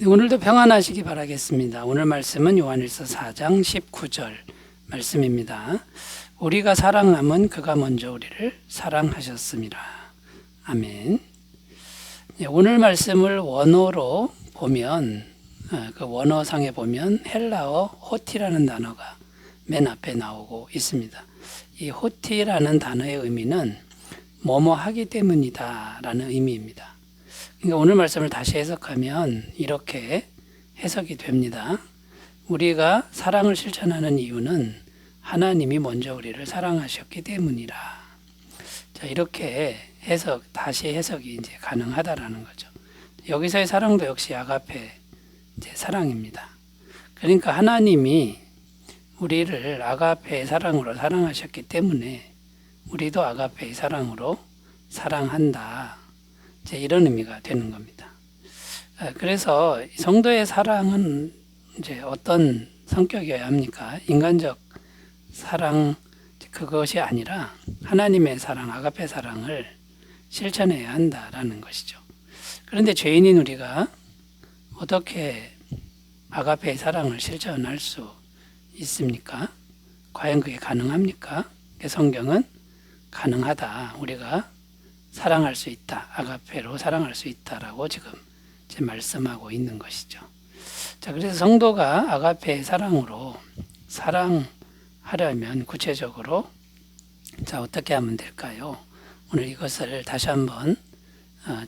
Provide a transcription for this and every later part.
네, 오늘도 평안하시기 바라겠습니다. 오늘 말씀은 요한일서 4장 19절 말씀입니다. 우리가 사랑함은 그가 먼저 우리를 사랑하셨습니다. 아멘. 네, 오늘 말씀을 원어로 보면 그 원어상에 보면 헬라어 호티라는 단어가 맨 앞에 나오고 있습니다. 이 호티라는 단어의 의미는 뭐뭐 하기 때문이다 라는 의미입니다. 그러니까 오늘 말씀을 다시 해석하면 이렇게 해석이 됩니다. 우리가 사랑을 실천하는 이유는 하나님이 먼저 우리를 사랑하셨기 때문이라. 자, 이렇게 다시 해석이 이제 가능하다라는 거죠. 여기서의 사랑도 역시 아가페 이제 사랑입니다. 그러니까 하나님이 우리를 아가페의 사랑으로 사랑하셨기 때문에 우리도 아가페의 사랑으로 사랑한다. 이제 이런 의미가 되는 겁니다. 그래서 성도의 사랑은 이제 어떤 성격이어야 합니까? 인간적 사랑 그것이 아니라 하나님의 사랑, 아가페 사랑을 실천해야 한다라는 것이죠. 그런데 죄인인 우리가 어떻게 아가페의 사랑을 실천할 수 있습니까? 과연 그게 가능합니까? 성경은 가능하다. 우리가 사랑할 수 있다. 아가페로 사랑할 수 있다라고 지금 말씀하고 있는 것이죠. 자, 그래서 성도가 아가페의 사랑으로 사랑하려면 구체적으로 자, 어떻게 하면 될까요? 오늘 이것을 다시 한번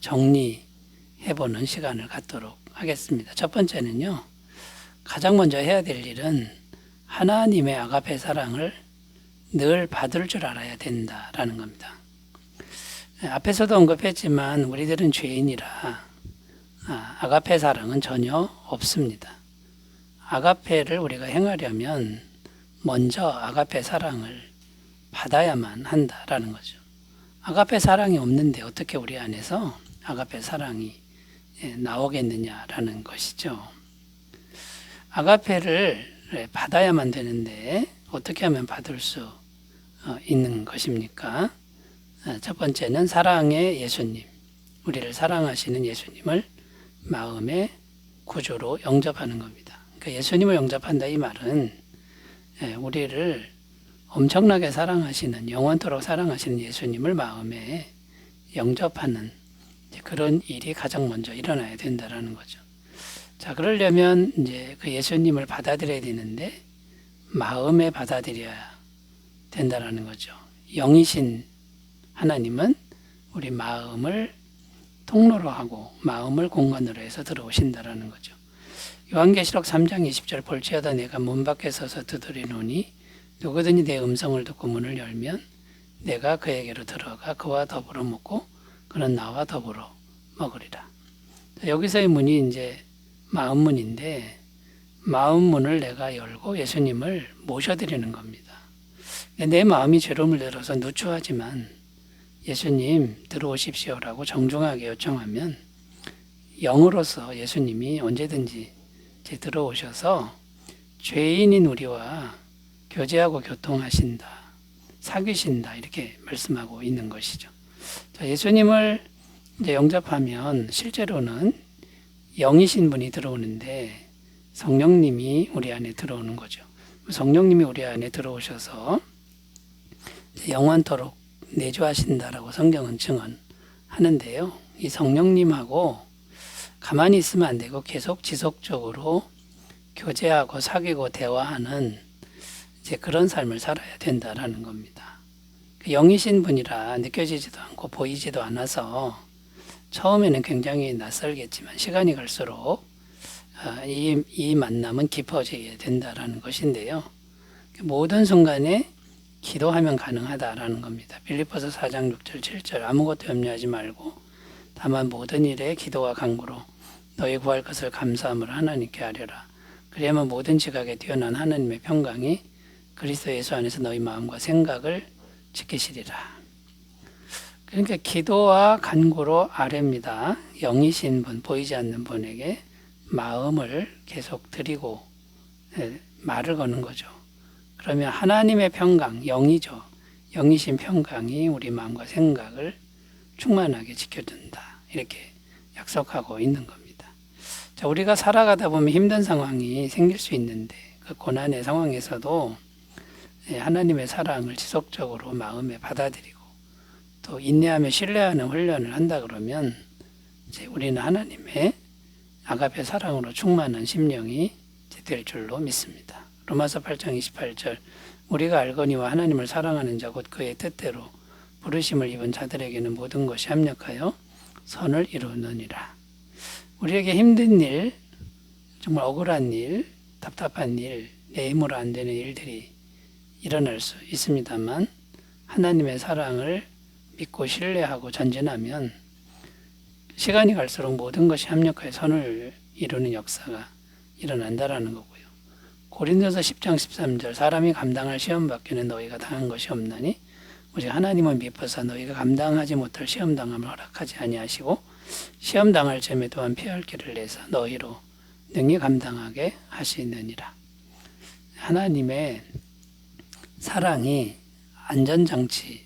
정리해보는 시간을 갖도록 하겠습니다. 첫 번째는요. 가장 먼저 해야 될 일은 하나님의 아가페 사랑을 늘 받을 줄 알아야 된다라는 겁니다. 앞에서도 언급했지만 우리들은 죄인이라 아가페 사랑은 전혀 없습니다. 아가페를 우리가 행하려면 먼저 아가페 사랑을 받아야만 한다라는 거죠. 아가페 사랑이 없는데 어떻게 우리 안에서 아가페 사랑이 나오겠느냐라는 것이죠. 아가페를 받아야만 되는데 어떻게 하면 받을 수 있는 것입니까? 첫 번째는 사랑의 예수님, 우리를 사랑하시는 예수님을 마음의 구주로 영접하는 겁니다. 그러니까 예수님을 영접한다 이 말은 우리를 엄청나게 사랑하시는, 영원토록 사랑하시는 예수님을 마음에 영접하는 그런 일이 가장 먼저 일어나야 된다라는 거죠. 자, 그러려면 이제 그 예수님을 받아들여야 되는데 마음에 받아들여야 된다라는 거죠. 영이신 하나님은 우리 마음을 통로로 하고 마음을 공간으로 해서 들어오신다라는 거죠. 요한계시록 3장 20절 볼지어다 내가 문 밖에 서서 두드리노니 누구든지 내 음성을 듣고 문을 열면 내가 그에게로 들어가 그와 더불어 먹고 그는 나와 더불어 먹으리라. 여기서의 문이 이제 마음문인데 마음문을 내가 열고 예수님을 모셔드리는 겁니다. 내 마음이 죄로움을 들어서 누추하지만 예수님 들어오십시오라고 정중하게 요청하면 영으로서 예수님이 언제든지 들어오셔서 죄인인 우리와 교제하고 교통하신다, 사귀신다 이렇게 말씀하고 있는 것이죠. 자, 예수님을 이제 영접하면 실제로는 영이신 분이 들어오는데 성령님이 우리 안에 들어오는 거죠. 성령님이 우리 안에 들어오셔서 영원토록 내주하신다라고 성경은 증언하는데요. 이 성령님하고 가만히 있으면 안 되고 계속 지속적으로 교제하고 사귀고 대화하는 이제 그런 삶을 살아야 된다라는 겁니다. 영이신 분이라 느껴지지도 않고 보이지도 않아서 처음에는 굉장히 낯설겠지만 시간이 갈수록 이 만남은 깊어지게 된다라는 것인데요. 모든 순간에 기도하면 가능하다라는 겁니다. 빌립보서 4장 6절 7절 아무것도 염려하지 말고 다만 모든 일에 기도와 간구로 너희 구할 것을 감사함을 하나님께 하려라. 그래야만 모든 지각에 뛰어난 하나님의 평강이 그리스도 예수 안에서 너희 마음과 생각을 지키시리라. 그러니까 기도와 간구로 아뢰입니다. 영이신 분, 보이지 않는 분에게 마음을 계속 드리고 말을 거는 거죠. 그러면 하나님의 평강, 영이죠. 영이신 평강이 우리 마음과 생각을 충만하게 지켜준다. 이렇게 약속하고 있는 겁니다. 자, 우리가 살아가다 보면 힘든 상황이 생길 수 있는데 그 고난의 상황에서도 하나님의 사랑을 지속적으로 마음에 받아들이고 또 인내하며 신뢰하는 훈련을 한다 그러면 이제 우리는 하나님의 아가페 사랑으로 충만한 심령이 될 줄로 믿습니다. 로마서 8장 28절 우리가 알거니와 하나님을 사랑하는 자 곧 그의 뜻대로 부르심을 입은 자들에게는 모든 것이 합력하여 선을 이루느니라. 우리에게 힘든 일, 정말 억울한 일, 답답한 일, 내 힘으로 안 되는 일들이 일어날 수 있습니다만 하나님의 사랑을 믿고 신뢰하고 전진하면 시간이 갈수록 모든 것이 합력하여 선을 이루는 역사가 일어난다라는 거고요. 고린도서 10장 13절 사람이 감당할 시험 받기는 너희가 당한 것이 없나니 오직 하나님은 미쁘사 너희가 감당하지 못할 시험 당함을 허락하지 아니하시고 시험 당할 점에 또한 피할 길을 내서 너희로 능히 감당하게 하시느니라. 하나님의 사랑이 안전장치,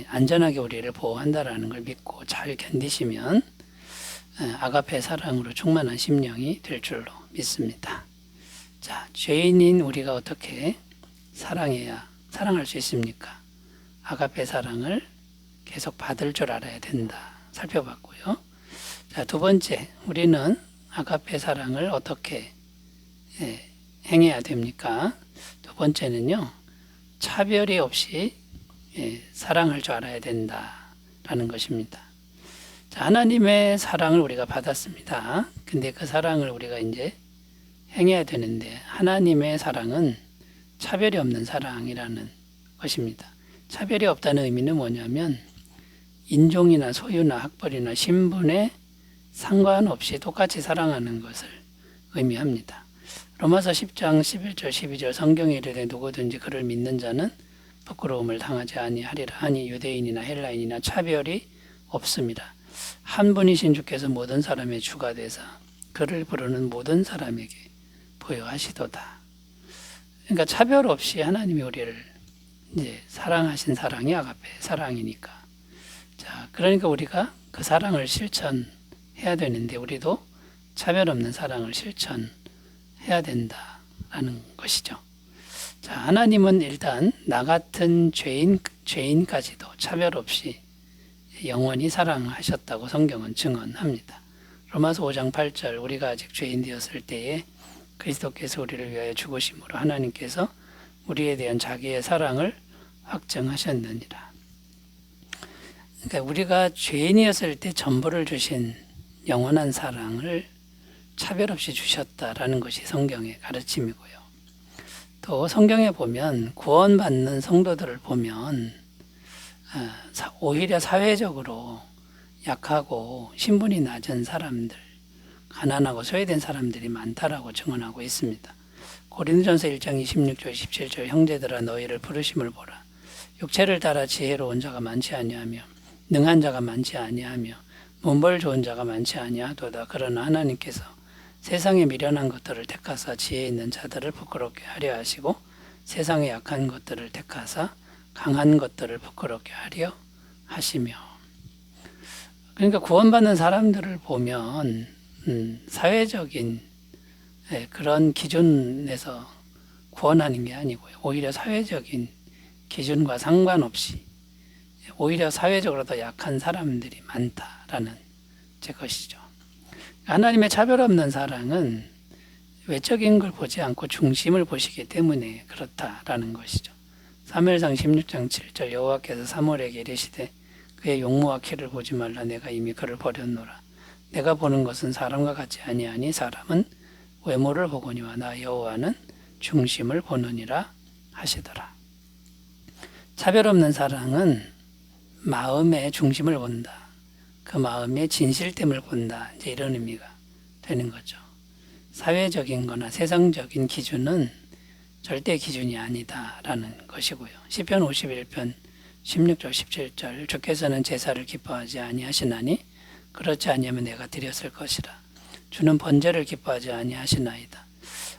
안전하게 우리를 보호한다라는 걸 믿고 잘 견디시면 아가페 사랑으로 충만한 심령이 될 줄로 믿습니다. 자, 죄인인 우리가 어떻게 사랑할 수 있습니까? 아가페 사랑을 계속 받을 줄 알아야 된다. 살펴봤고요. 자, 두 번째, 우리는 아가페 사랑을 어떻게 행해야 됩니까? 두 번째는요, 차별이 없이 사랑할 줄 알아야 된다라는 것입니다. 자, 하나님의 사랑을 우리가 받았습니다. 근데 그 사랑을 우리가 이제 행해야 되는데 하나님의 사랑은 차별이 없는 사랑이라는 것입니다. 차별이 없다는 의미는 뭐냐면 인종이나 소유나 학벌이나 신분에 상관없이 똑같이 사랑하는 것을 의미합니다. 로마서 10장 11절 12절 성경에 이르되 누구든지 그를 믿는 자는 부끄러움을 당하지 아니하리라 하니 유대인이나 헬라인이나 차별이 없습니다. 한 분이신 주께서 모든 사람의 주가 되사 그를 부르는 모든 사람에게 보여하시도다. 그러니까 차별 없이 하나님이 우리를 이제 사랑하신 사랑이 아가페 사랑이니까. 자, 그러니까 우리가 그 사랑을 실천해야 되는데 우리도 차별 없는 사랑을 실천해야 된다라는 것이죠. 자, 하나님은 일단 나 같은 죄인까지도 차별 없이 영원히 사랑하셨다고 성경은 증언합니다. 로마서 5장 8절 우리가 아직 죄인 되었을 때에 그리스도께서 우리를 위하여 죽으심으로 하나님께서 우리에 대한 자기의 사랑을 확증하셨느니라. 그러니까 우리가 죄인이었을 때 전부를 주신 영원한 사랑을 차별 없이 주셨다라는 것이 성경의 가르침이고요. 또 성경에 보면 구원받는 성도들을 보면 오히려 사회적으로 약하고 신분이 낮은 사람들, 가난하고 소외된 사람들이 많다라고 증언하고 있습니다. 고린도전서 1장 26절 27절 형제들아 너희를 부르심을 보라. 육체를 따라 지혜로운 자가 많지 아니하며 능한 자가 많지 아니하며 문벌 좋은 자가 많지 아니하도다. 그러나 하나님께서 세상에 미련한 것들을 택하사 지혜 있는 자들을 부끄럽게 하려 하시고 세상에 약한 것들을 택하사 강한 것들을 부끄럽게 하려 하시며. 그러니까 구원받는 사람들을 보면 사회적인 그런 기준에서 구원하는 게 아니고요. 오히려 사회적인 기준과 상관없이 오히려 사회적으로 더 약한 사람들이 많다라는 제 것이죠. 하나님의 차별 없는 사랑은 외적인 걸 보지 않고 중심을 보시기 때문에 그렇다라는 것이죠. 사무엘상 16장 7절 여호와께서 사무엘에게 이르시되 그의 용모와 키를 보지 말라. 내가 이미 그를 버렸노라. 내가 보는 것은 사람과 같지 아니하니 사람은 외모를 보거니와 나 여호와는 중심을 보느니라 하시더라. 차별 없는 사랑은 마음의 중심을 본다. 그 마음의 진실됨을 본다. 이제 이런 의미가 되는 거죠. 사회적인 거나 세상적인 기준은 절대 기준이 아니다라는 것이고요. 시편 51편 16절 17절 주께서는 제사를 기뻐하지 아니하시나니 그렇지 아니하면 내가 드렸을 것이라. 주는 번제를 기뻐하지 아니하시나이다.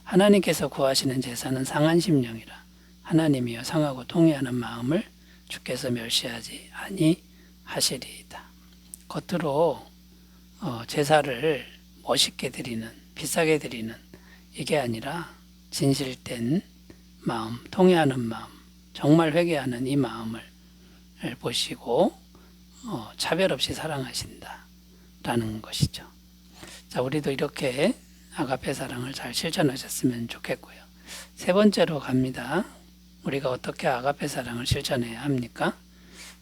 하나님께서 구하시는 제사는 상한 심령이라. 하나님이여 상하고 통회하는 마음을 주께서 멸시하지 아니하시리이다. 겉으로 제사를 멋있게 드리는, 비싸게 드리는 이게 아니라 진실된 마음, 통회하는 마음, 정말 회개하는 이 마음을 보시고 차별 없이 사랑하신다라는 것이죠. 자, 우리도 이렇게 아가페 사랑을 잘 실천하셨으면 좋겠고요. 세 번째로 갑니다. 우리가 어떻게 아가페 사랑을 실천해야 합니까?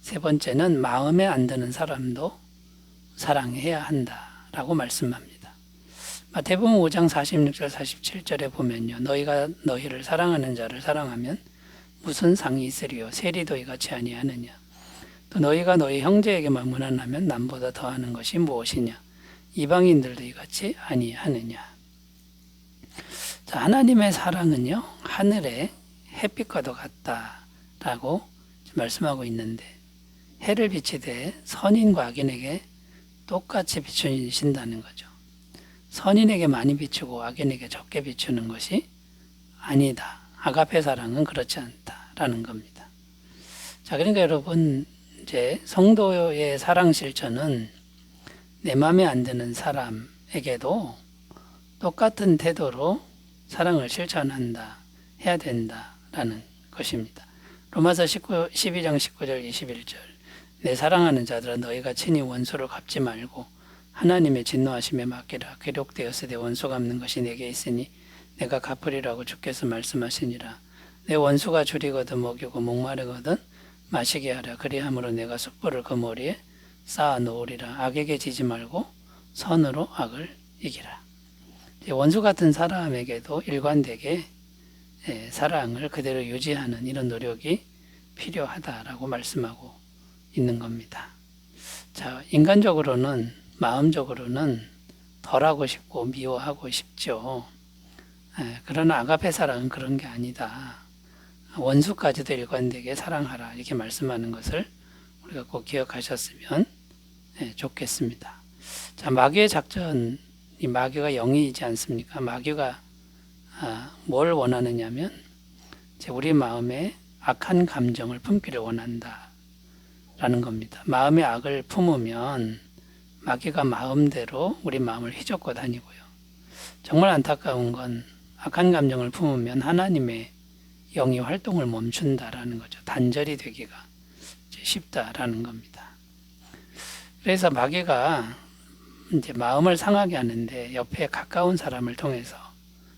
세 번째는 마음에 안 드는 사람도 사랑해야 한다라고 말씀합니다. 마태복음 5장 46절 47절에 보면요. 너희가 너희를 사랑하는 자를 사랑하면 무슨 상이 있으리요? 세리도 이같이 아니하느냐? 또 너희가 너희 형제에게만 무난하면 남보다 더하는 것이 무엇이냐? 이방인들도 이같이 아니하느냐? 자, 하나님의 사랑은요, 하늘의 햇빛과도 같다라고 말씀하고 있는데, 해를 비치되 선인과 악인에게 똑같이 비추신다는 거죠. 선인에게 많이 비추고 악인에게 적게 비추는 것이 아니다. 아가페 사랑은 그렇지 않다라는 겁니다. 자, 그러니까 여러분, 이제 성도의 사랑 실천은 내 마음에 안 드는 사람에게도 똑같은 태도로 사랑을 실천한다, 해야 된다라는 것입니다. 로마서 12장 19절 21절 내 사랑하는 자들아 너희가 친히 원수를 갚지 말고 하나님의 진노하심에 맡기라. 기록되었으되 원수 갚는 것이 내게 있으니 내가 갚으리라고 주께서 말씀하시니라. 내 원수가 줄이거든 먹이고 목마르거든 마시게 하라. 그리함으로 내가 숯불을 그 머리에 쌓아 놓으리라. 악에게 지지 말고 선으로 악을 이기라. 원수 같은 사람에게도 일관되게 사랑을 그대로 유지하는 이런 노력이 필요하다라고 말씀하고 있는 겁니다. 자, 인간적으로는, 마음적으로는 덜하고 싶고 미워하고 싶죠. 그러나 아가페 사랑은 그런 게 아니다. 원수까지도 일관되게 사랑하라. 이렇게 말씀하는 것을 우리가 꼭 기억하셨으면 좋겠습니다. 자, 마귀의 작전, 이 마귀가 영이지 않습니까? 마귀가 뭘 원하느냐면 우리 마음에 악한 감정을 품기를 원한다라는 겁니다. 마음에 악을 품으면 마귀가 마음대로 우리 마음을 휘젓고 다니고요. 정말 안타까운 건 악한 감정을 품으면 하나님의 영이 활동을 멈춘다라는 거죠. 단절이 되기가 쉽다라는 겁니다. 그래서 마귀가 이제 마음을 상하게 하는데 옆에 가까운 사람을 통해서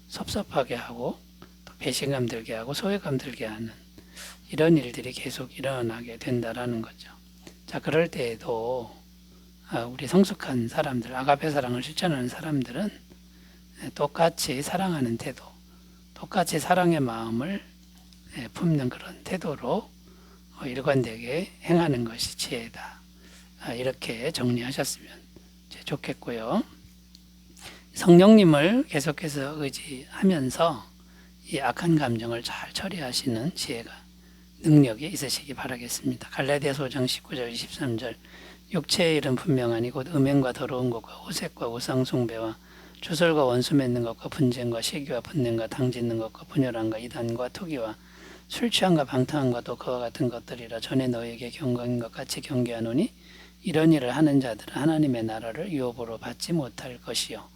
섭섭하게 하고 또 배신감 들게 하고 소외감 들게 하는 이런 일들이 계속 일어나게 된다라는 거죠. 자, 그럴 때에도 우리 성숙한 사람들, 아가페 사랑을 실천하는 사람들은 똑같이 사랑하는 태도, 똑같이 사랑의 마음을 품는 그런 태도로 일관되게 행하는 것이 지혜다. 이렇게 정리하셨으면 좋겠고요. 성령님을 계속해서 의지하면서 이 악한 감정을 잘 처리하시는 지혜가, 능력이 있으시기 바라겠습니다. 갈라디아서 5장 19절 23절 육체의 일은 분명하니 곧 음행과 더러운 것과 호색과 우상숭배와 주설과 원수 맺는 것과 분쟁과 시기와 분냄과 당짓는 것과 분열함과 이단과 투기와 술 취함과 방탕함과 또 그와 같은 것들이라. 전에 너희에게 경고한 것 같이 경계하노니 이런 일을 하는 자들은 하나님의 나라를 유업으로 받지 못할 것이요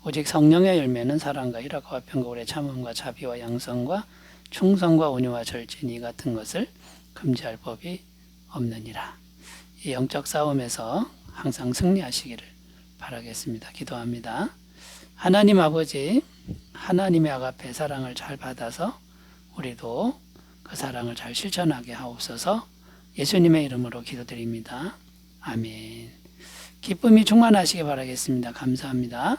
오직 성령의 열매는 사랑과 희락과 화평과 오래 참음과 자비와 양성과 충성과 온유와 절제니 이 같은 것을 금지할 법이 없느니라. 이 영적 싸움에서 항상 승리하시기를 바라겠습니다. 기도합니다. 하나님 아버지, 하나님의 아가페 사랑을 잘 받아서 우리도 그 사랑을 잘 실천하게 하옵소서. 예수님의 이름으로 기도드립니다. 아멘. 기쁨이 충만하시기 바라겠습니다. 감사합니다.